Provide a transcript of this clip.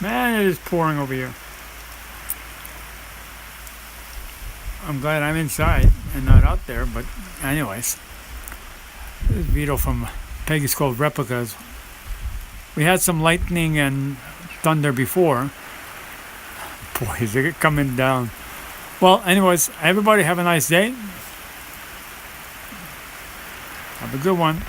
Man, it is pouring over here. I'm glad I'm inside and not out there, but anyways. This is Vito from Peggy's Cove Replicas. We had some lightning and thunder before. Boy, is it coming down. Well, anyways, everybody have a nice day. Have a good one.